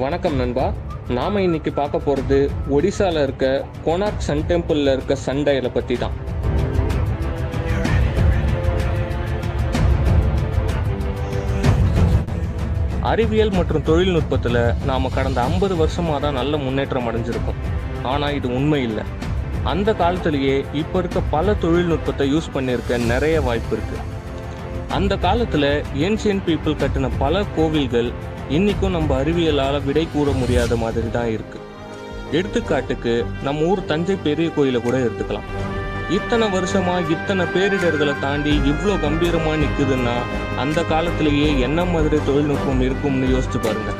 வணக்கம் நண்பா. நாம் இன்னைக்கு பார்க்க போகிறது ஒடிசாவில் இருக்க கோனார்க் சன் டெம்பிளில் இருக்க சன் டயலை பற்றி தான். அறிவியல் மற்றும் தொழில்நுட்பத்தில் நாம் கடந்த 50 வருஷமாக தான் நல்ல முன்னேற்றம் அடைஞ்சிருக்கோம். ஆனால் இது உண்மை இல்லை. அந்த காலத்திலேயே இப்போ இருக்க பல தொழில்நுட்பத்தை யூஸ் பண்ணியிருக்க நிறைய வாய்ப்பு இருக்குது. அந்த காலத்தில் ஏன்ஷியன்ட் பீப்புள் கட்டின பல கோவில்கள் இன்றைக்கும் நம்ம அறிவியலால் விடை கூற முடியாத மாதிரி தான் இருக்குது. எடுத்துக்காட்டுக்கு நம்ம ஊர் தஞ்சை பெரிய கோயிலை கூட எடுத்துக்கலாம். இத்தனை வருஷமாக இத்தனை பேரிடர்களை தாண்டி இவ்வளோ கம்பீரமாக நிற்குதுன்னா அந்த காலத்திலேயே என்ன மாதிரி தொழில்நுட்பம் இருக்கும்னு யோசிச்சு பாருங்க.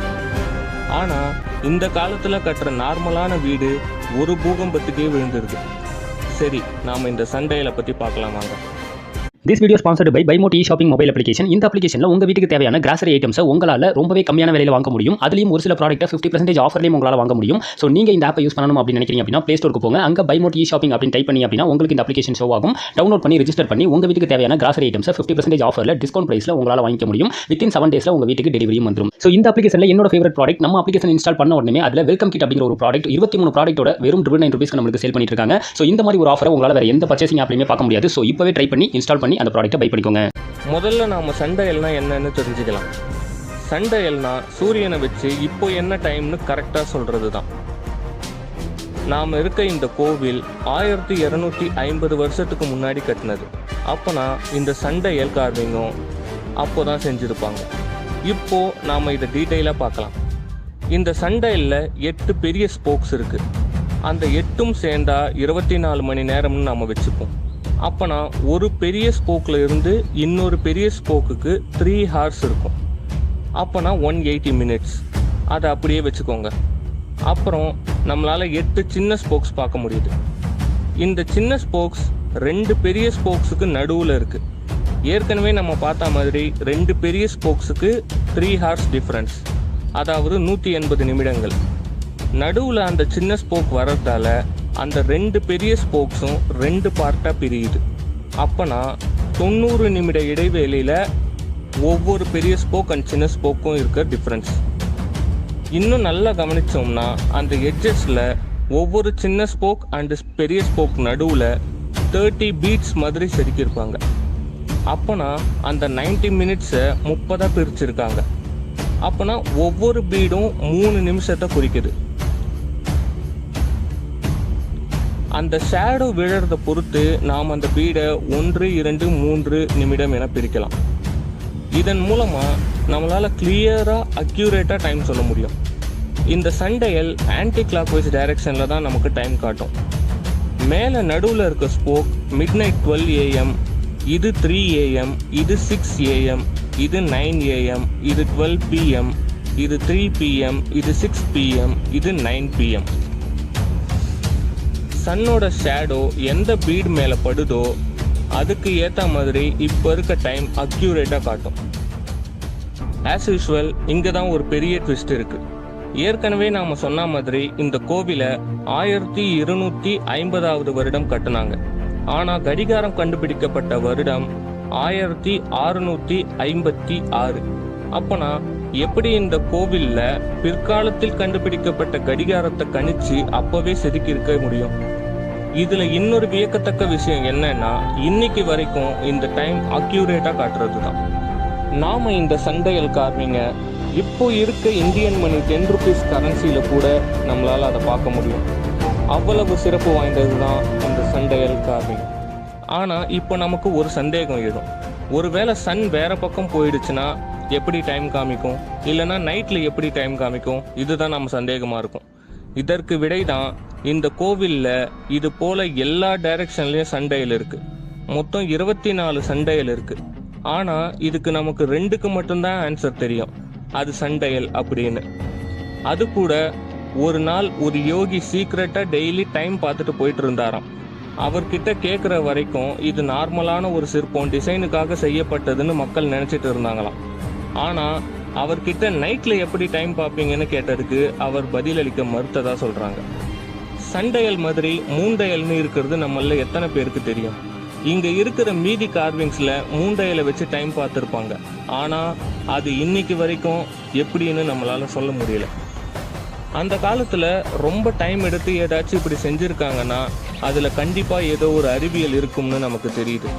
ஆனால் இந்த காலத்தில் கட்டுற நார்மலான வீடு ஒரு பூகம்பத்துக்கே விழுந்துருது. சரி, நாம் இந்த சன் டயலை பற்றி பார்க்கலாம் வாங்க. This video sponsored by BuyMote e-shopping mobile application. இந்த அப்ளிகேஷனில் உங்கள் வீட்டுக்கு தேவையான கிராசரி ஐட்டம்ஸை உங்களால் ரொம்பவே கம்மியான விலையில் வாங்க முடியும். அதுலேயும் ஒரு சில ப்ராடக்ட்டை 50% ஆஃபர்லேயும் உங்களால் வாங்க முடியும். ஸோ நீங்கள் இந்த ஆப்பை யூஸ் பண்ணணும் அப்படின்னு நினைக்கிறீங்க அப்படின்னா ப்ளே ஸ்டோருக்கு போங்க. அங்கே BuyMote e-shopping அப்படின்னு டைப் பண்ணி அப்படின்னா உங்களுக்கு இந்த அப்ளிகேஷன் ஷோ ஆகும். டவுன்லோட் பண்ணி ரெஜிஸ்டர் பண்ணி உங்கள் வீட்டுக்கு தேவையான கிராசரி ஐட்டம்ஸை 50% ஆஃபரில் டிஸ்கவுண்ட் ப்ரைஸில் உங்களால் வாங்கிக்க முடியும். வித்தின் 7 டேஸில் உங்கள் வீட்டுக்கு டெலிவரியும் வந்துடும். ஸோ இந்த அப்ளிகேஷனில் என்னோட ஃபேவரட் ப்ராடக்ட் நம்ம அப்ளிகேஷன் இன்ஸ்டால் பண்ண உடனே அதில் வெல்கம் கிட் அப்படிங்கிற ஒரு ப்ராடக்ட் 23 ப்ராடக்ட்டோட வெறும் ₹9 நம்மளுக்கு சேல் பண்ணிட்டு இருக்காங்க. ஸோ இந்த மாதிரி ஒரு ஆஃபரை உங்களால் வேறு எந்த பர்ச்சேசிங் ஆப்லையுமே பார்க்க முடியாது. ஸோ இப்போவே ட்ரை பண்ணி இன்ஸ்டால் பண்ணி அந்த ப்ராடக்ட்டை பை பண்ணிக்கோங்க. முதல்ல நாம் சன் டயல்னா என்னன்னு தெரிஞ்சுக்கலாம். சன் டயல்னா சூரியனை வச்சு இப்போ என்ன டைம்னு கரெக்டாக சொல்கிறது தான். நாம் இருக்க இந்த கோவில் 1250 வருஷத்துக்கு முன்னாடி கட்டினது. அப்போனா இந்த சன் டயல் கார்விங்கும் அப்போ தான் செஞ்சுருப்பாங்க. இப்போது நாம் இதை டீட்டெயிலாக பார்க்கலாம். இந்த சன் டயலில் 8 பெரிய ஸ்போக்ஸ் இருக்குது. அந்த 8ம் சேர்ந்தா 24 மணி நேரம்னு நாம் வச்சுப்போம். அப்போனா ஒரு பெரிய ஸ்போக்கில் இருந்து இன்னொரு பெரிய ஸ்போக்குக்கு 3 hours இருக்கும். அப்போனா 180 minutes. அதை அப்படியே வச்சுக்கோங்க. அப்புறம் நம்மளால் 8 சின்ன ஸ்போக்ஸ் பார்க்க முடியுது. இந்த சின்ன ஸ்போக்ஸ் 2 பெரிய ஸ்போக்ஸுக்கு நடுவில் இருக்குது. ஏற்கனவே நம்ம பார்த்த மாதிரி 2 பெரிய ஸ்போக்ஸுக்கு 3 hours டிஃப்ரென்ஸ், அதாவது 180 நிமிடங்கள். நடுவில் அந்த சின்ன ஸ்போக் வர்றதால அந்த 2 பெரிய ஸ்போக்ஸும் 2 பார்ட்டாக பிரியுது. அப்போனா 90 நிமிட இடைவேளையில் ஒவ்வொரு பெரிய ஸ்போக் அண்ட் சின்ன ஸ்போக்கும் இருக்க டிஃப்ரென்ஸ். இன்னும் நல்லா கவனித்தோம்னா அந்த எட்ஜஸில் ஒவ்வொரு சின்ன ஸ்போக் அண்டு பெரிய ஸ்போக் நடுவில் 30 பீட்ஸ் மாதிரி செதுக்கியிருப்பாங்க. அப்போனா அந்த 90 மினிட்ஸை 30ஆக பிரிச்சிருக்காங்க. அப்போனா ஒவ்வொரு பீடும் 3 நிமிஷத்தை குறிக்குது. அந்த ஷேடோ விழறதை பொறுத்து நாம் அந்த பீடை 1, 2, 3 நிமிடம் என பிரிக்கலாம். இதன் மூலமாக நம்மளால் கிளியராக அக்யூரேட்டாக டைம் சொல்ல முடியும். இந்த sundial anticlockwise டைரக்ஷனில் தான் நமக்கு டைம் காட்டும். மேலே நடுவில் இருக்க ஸ்போக் midnight 12 AM, இது 3 AM, இது 6 AM, இது 9 AM, இது 12 PM, இது 3 PM, இது 6 PM, இது 9 PM. சன்னோட ஷேடோ எந்த பீட் மேலே படுதோ அதுக்கு ஏற்ற மாதிரி இப்போ இருக்க டைம் அக்யூரேட்டாக காட்டும். ஆஸ் யூஸ்வல் இங்கே தான் ஒரு பெரிய ட்விஸ்ட் இருக்குது. ஏற்கனவே நாம் சொன்ன மாதிரி இந்த கோவிலை 1250வது வருடம் கட்டினாங்க. ஆனால் கடிகாரம் கண்டுபிடிக்கப்பட்ட வருடம் 1656. அப்போனா எப்படி இந்த கோவிலில் பிற்காலத்தில் கண்டுபிடிக்கப்பட்ட கடிகாரத்தை கணிச்சு அப்போவே செதுக்கியிருக்க முடியும்? இதில் இன்னொரு வியக்கத்தக்க விஷயம் என்னன்னா, இன்னைக்கு வரைக்கும் இந்த டைம் அக்யூரேட்டாக காட்டுறது தான். நாம் இந்த சன் டயல் கார்விங்கை இப்போ இருக்க இந்தியன் மணி 10 rupees கரன்சியில் கூட நம்மளால் அதை பார்க்க முடியும். அவ்வளவு சிறப்பு வாய்ந்தது தான் அந்த சன் டயல் கார்விங். ஆனால் இப்போ நமக்கு ஒரு சந்தேகம் எழும். ஒருவேளை சன் வேற பக்கம் போயிடுச்சுன்னா எப்படி டைம் காமிக்கும், இல்லைன்னா நைட்டில் எப்படி டைம் காமிக்கும்? இதுதான் நம்ம சந்தேகமாக இருக்கும். இதற்கு விடை தான் இந்த கோவிலில் இது போல் எல்லா டைரக்ஷன்லேயும் சன் டயல் இருக்குது. மொத்தம் 24 சன் டயல் இருக்குது. ஆனால் இதுக்கு நமக்கு 2க்கு மட்டும்தான் ஆன்சர் தெரியும், அது சன் டயல் அப்படின்னு. அது கூட ஒரு நாள் ஒரு யோகி சீக்ரெட்டாக டெய்லி டைம் பார்த்துட்டு போயிட்டு இருந்தாராம். அவர்கிட்ட கேட்குற வரைக்கும் இது நார்மலான ஒரு சிற்பம், டிசைனுக்காக செய்யப்பட்டதுன்னு மக்கள் நினச்சிட்டு இருந்தாங்களாம். ஆனால் அவர்கிட்ட நைட்டில் எப்படி டைம் பார்ப்பீங்கன்னு கேட்டதுக்கு அவர் பதிலளிக்க மறுத்ததாக சொல்கிறாங்க. சன் டயல் மாதிரி மூன் டயல்னு இருக்கிறது நம்மள எத்தனை பேருக்கு தெரியும்? இங்கே இருக்கிற மீதி கார்விங்ஸில் மூன் டயலை வச்சு டைம் பார்த்துருப்பாங்க. ஆனால் அது இன்னைக்கு வரைக்கும் எப்படின்னு நம்மளால் சொல்ல முடியல. அந்த காலத்தில் ரொம்ப டைம் எடுத்து ஏதாச்சும் இப்படி செஞ்சுருக்காங்கன்னா அதில் கண்டிப்பாக ஏதோ ஒரு அறிவியல் இருக்கும்னு நமக்கு தெரியுது.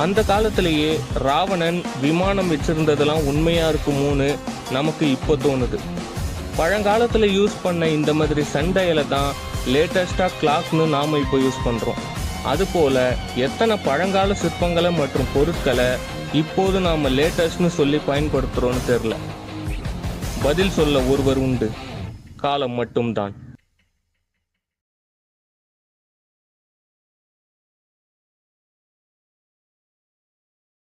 அந்த காலத்திலேயே ராவணன் விமானம் வச்சுருந்ததெல்லாம் உண்மையாக இருக்குமோன்னு நமக்கு இப்போ தோணுது. பழங்காலத்தில் யூஸ் பண்ண இந்த மாதிரி சண்டையில தான் லேட்டஸ்டாக கிளாக்னு நாம் இப்போ யூஸ் பண்ணுறோம். அதுபோல் எத்தனை பழங்கால சிற்பங்களை மற்றும் பொருட்களை இப்போது நாம் லேட்டஸ்ட்னு சொல்லி பயன்படுத்துகிறோன்னு தெரில. பதில் சொல்ல ஒருவர் உண்டு, காலம் மட்டும்தான்.